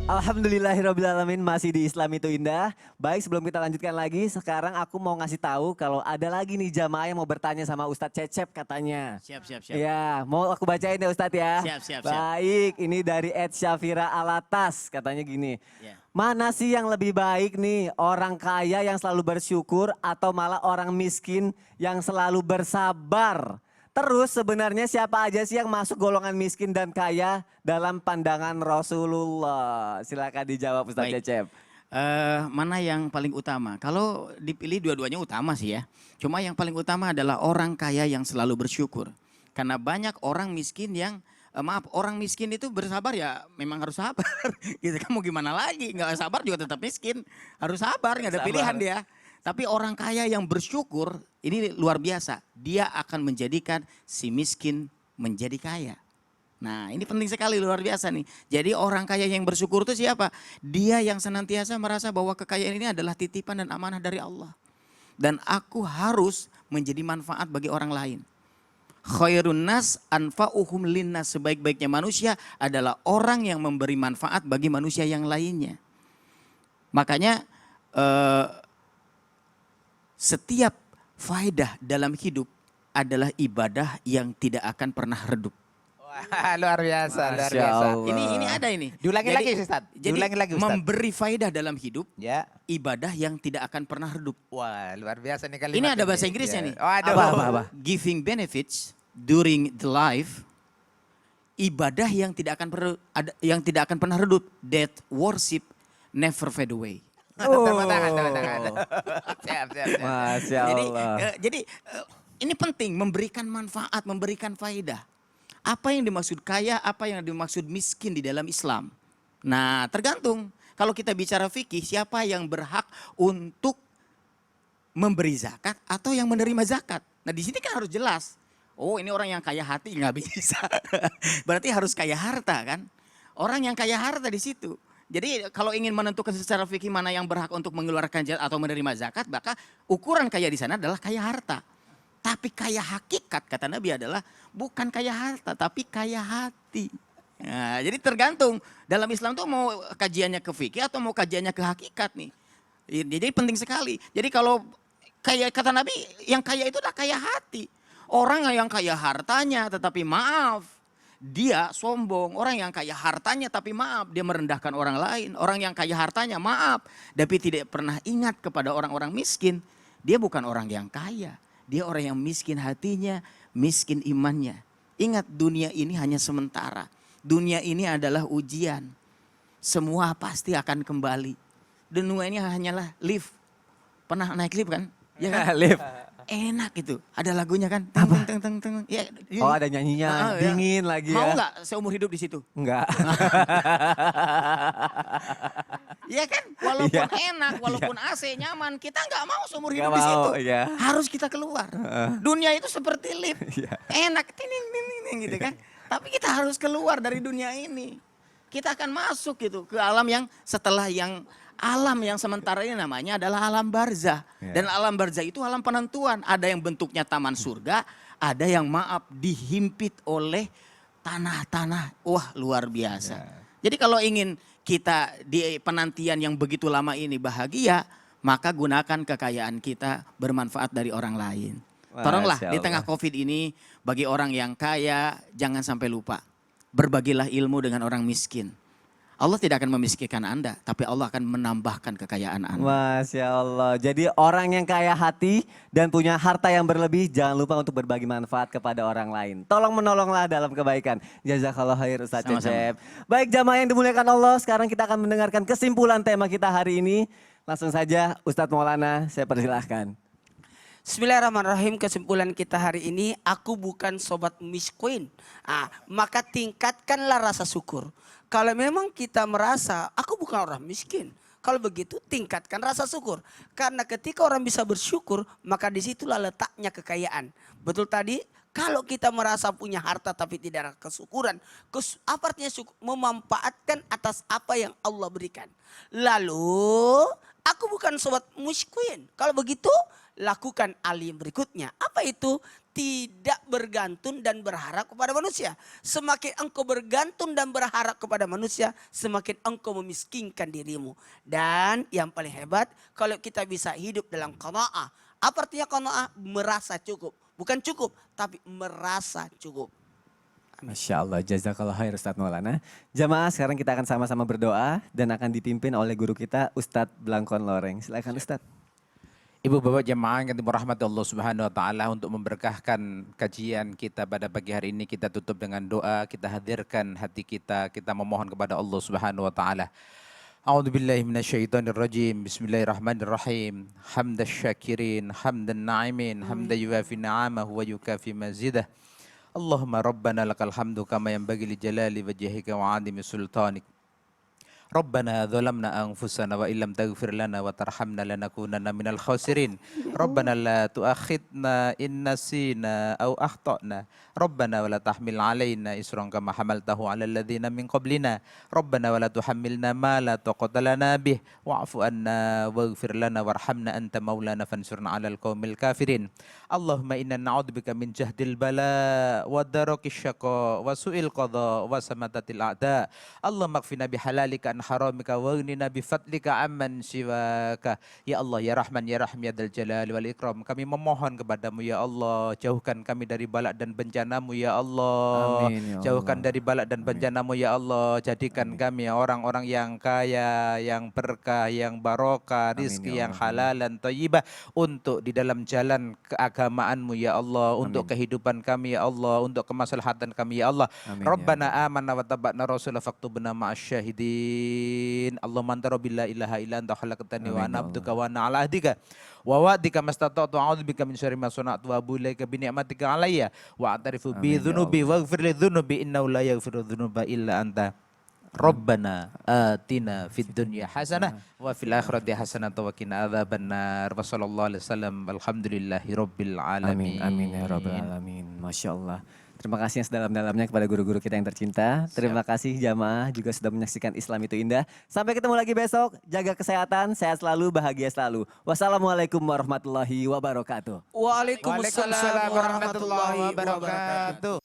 Alhamdulillahirrabbilalamin, masih di Islam itu indah. Baik, sebelum kita lanjutkan lagi, sekarang aku mau ngasih tahu kalau ada lagi nih jamaah yang mau bertanya sama Ustadz Cecep katanya. Siap, siap, siap. Ya, mau aku bacain ya Ustadz ya. Siap, siap, siap. Baik, ini dari Ed Syafira Alatas, katanya gini. Ya. Mana sih yang lebih baik nih, orang kaya yang selalu bersyukur atau malah orang miskin yang selalu bersabar? Terus sebenarnya siapa aja sih yang masuk golongan miskin dan kaya dalam pandangan Rasulullah? Silakan dijawab Ustaz Baik. Cecep. Mana yang paling utama? Kalau dipilih dua-duanya utama sih ya. Cuma yang paling utama adalah orang kaya yang selalu bersyukur. Karena banyak orang miskin yang, orang miskin itu bersabar ya memang harus sabar. Gitu kan mau gimana lagi, nggak sabar juga tetap miskin. Harus sabar, nggak ada Sabar. pilihan dia. Tapi orang kaya yang bersyukur, ini luar biasa. Dia akan menjadikan si miskin menjadi kaya. Nah ini penting sekali, luar biasa nih. Jadi orang kaya yang bersyukur itu siapa? Dia yang senantiasa merasa bahwa kekayaan ini adalah titipan dan amanah dari Allah. Dan aku harus menjadi manfaat bagi orang lain. Khairun nas anfa'uhum linnas, sebaik-baiknya manusia adalah orang yang memberi manfaat bagi manusia yang lainnya. Makanya setiap faedah dalam hidup adalah ibadah yang tidak akan pernah redup. Wah, luar biasa, luar Masya biasa. Allah. Ini ada ini. Diulangi lagi Ustaz. Jadi Diulangi lagi Ustaz. memberi faedah dalam hidup, Ya. ibadah yang tidak akan pernah redup. Wah, luar biasa nih kalimat Ini ada bahasa Inggrisnya Ya. nih. Oh, ada. Apa? Giving benefits during the life, ibadah yang tidak akan pernah redup. That worship never fade away. Tepuk tangan, tepuk tangan. Siap, siap, siap. Masya Allah. Jadi ini penting, memberikan manfaat, memberikan faedah. Apa yang dimaksud kaya, apa yang dimaksud miskin di dalam Islam. Nah tergantung, kalau kita bicara fikih, siapa yang berhak untuk memberi zakat atau yang menerima zakat. Nah di sini kan harus jelas. Oh ini orang yang kaya hati nggak bisa. Berarti harus kaya harta kan. Orang yang kaya harta di situ. Jadi kalau ingin menentukan secara fikih mana yang berhak untuk mengeluarkan zakat atau menerima zakat, maka ukuran kaya di sana adalah kaya harta. Tapi kaya hakikat kata Nabi adalah bukan kaya harta tapi kaya hati. Nah, jadi tergantung dalam Islam tuh mau kajiannya ke fikih atau mau kajiannya ke hakikat nih. Jadi penting sekali. Jadi kalau kaya kata Nabi yang kaya itu adalah kaya hati. Orang yang kaya hartanya tetapi maaf dia sombong. Orang yang kaya hartanya tapi maaf dia merendahkan orang lain. Orang yang kaya hartanya maaf tapi tidak pernah ingat kepada orang-orang miskin. Dia bukan orang yang kaya. Dia orang yang miskin hatinya, miskin imannya. Ingat dunia ini hanya sementara. Dunia ini adalah ujian. Semua pasti akan kembali. Dunia ini hanyalah lift. Pernah naik lift kan? Ya kan? Lift. Enak itu. Ada lagunya kan? Teng, teng, teng. Ya, Oh ada nyanyinya, ya. dingin lagi ya. Mau nggak seumur hidup di situ? Enggak. Iya kan? Walaupun enak, walaupun AC nyaman, kita nggak mau seumur Nggak hidup di situ. mau, iya. Harus kita keluar. Dunia itu seperti lift. Iya. Enak, tining, tining, tining, gitu kan. Tapi kita harus keluar dari dunia ini. Kita akan masuk gitu ke alam yang setelah yang alam yang sementara ini namanya adalah alam barzah. Iya. Dan alam barzah itu alam penentuan. Ada yang bentuknya taman surga, ada yang maaf dihimpit oleh tanah-tanah. Wah luar biasa. Iya. Jadi kalau ingin kita di penantian yang begitu lama ini bahagia, maka gunakan kekayaan kita bermanfaat dari orang lain. Tolonglah Masya di tengah Allah. COVID ini bagi orang yang kaya jangan sampai lupa. Berbagilah ilmu dengan orang miskin. Allah tidak akan memiskinkan Anda, tapi Allah akan menambahkan kekayaan Anda. Masya Allah. Jadi orang yang kaya hati dan punya harta yang berlebih, jangan lupa untuk berbagi manfaat kepada orang lain. Tolong menolonglah dalam kebaikan. Jazakallah khair Ustaz Sama-sama. Cecep. Baik jamaah yang dimuliakan Allah, sekarang kita akan mendengarkan kesimpulan tema kita hari ini. Langsung saja Ustadz Maulana, saya persilahkan. Bismillahirrahmanirrahim, kesimpulan kita hari ini, aku bukan sobat miskin. Maka tingkatkanlah rasa syukur. Kalau memang kita merasa aku bukan orang miskin, kalau begitu tingkatkan rasa syukur. Karena ketika orang bisa bersyukur, maka disitulah letaknya kekayaan. Betul tadi, kalau kita merasa punya harta tapi tidak ada kesyukuran, apa artinya syukur? Memanfaatkan atas apa yang Allah berikan. Lalu, aku bukan sobat miskin. Kalau begitu, lakukan hal yang berikutnya. Apa itu? tidak bergantung dan berharap kepada manusia. Semakin engkau bergantung dan berharap kepada manusia, semakin engkau memiskinkan dirimu. Dan yang paling hebat, kalau kita bisa hidup dalam qanaah. Apa artinya qanaah? Merasa cukup. Bukan cukup, tapi merasa cukup. Masya Allah, jazakallah khair Ustadz Maulana. Jamaah, sekarang kita akan sama-sama berdoa dan akan dipimpin oleh guru kita Ustadz Blangkon Loreng. Silakan Ustadz. Ibu bapak jemaah yang dirahmati Allah Subhanahu wa taala, untuk memberkahkan kajian kita pada pagi hari ini, kita tutup dengan doa, kita hadirkan hati kita memohon kepada Allah Subhanahu wa taala. A'udzubillahi minasyaitonirrajim. Bismillahirrahmanirrahim. Hamdas syakirin, hamdan na'imin, hamdan yuwafi ni'amahu wa yukafi mazidah. Allahumma rabbana lakal hamdu kama yanbaghi li jalali wajhika wa 'azimi sultanik. Rabbana zalamna anfusana wa illam taghfir lana wa tarhamna lanakunanna minal khasirin. Rabbana la tuakhidna in nasina aw akhtana. Rabbana wa la tahmil alaina isran kama hamaltahu ala alladhina min qablina. Rabbana wa la tuhammilna ma la taqata lana bih wa'fu anna waghfir lana warhamna anta maulana fansurna 'alal qaumil kafirin. Allahumma inna na'udzubika min jahdil bala wa darakis syaqa wa su'il qada wa samatatil a'da. Allahumma kfina bihalalika an haramika wa aghnina bifadlika amman siwaka. Ya Allah, ya Rahman, ya Rahim, ya Dzal Jalali wal Ikram. Kami memohon kepadamu ya Allah, jauhkan kami dari balak dan bencanamu ya Allah. Amin, ya Jauhkan Allah. dari balak dan bencanamu ya Allah. Jadikan kami orang-orang yang kaya, yang berkah, yang barokah, Amin, rizki ya yang Allah. halal dan thayyibah untuk di dalam jalan keagamaanmu ya Allah, untuk kehidupan kami ya Allah, untuk kemaslahatan kami ya Allah. Amin, ya Rabbana amanna wa tabba'na rasulah faktubna ma'asy syahidin. Allahumma anta rabbil la ilaha illa anta khalaqtani wa Amin, ana ya abduka wa ana ala ahdika wa wa'dika mastata'tu a'udzubika min syarri ma sana'tu wa abu ilaika bi ni'matika alayya wa a'tarifu bi Amin, ya dhunubi Allah. waghfir li dhunubi innahu la yaghfiru dhunuba illa anta. Rabbana atina fid dunya hasanah wa fil akhirati hasanah wa qina adzabannar. Wa sallallahu alaihi wasallam alhamdulillahi rabbil alamin. Amin, amin ya Rabbal Alamin. Masya Allah. Terima kasih yang sedalam-dalamnya kepada guru-guru kita yang tercinta. Terima kasih jamaah juga sudah menyaksikan Islam itu Indah. Sampai ketemu lagi besok. Jaga kesehatan, sehat selalu, bahagia selalu. Wassalamualaikum warahmatullahi wabarakatuh. Waalaikumsalam warahmatullahi wabarakatuh.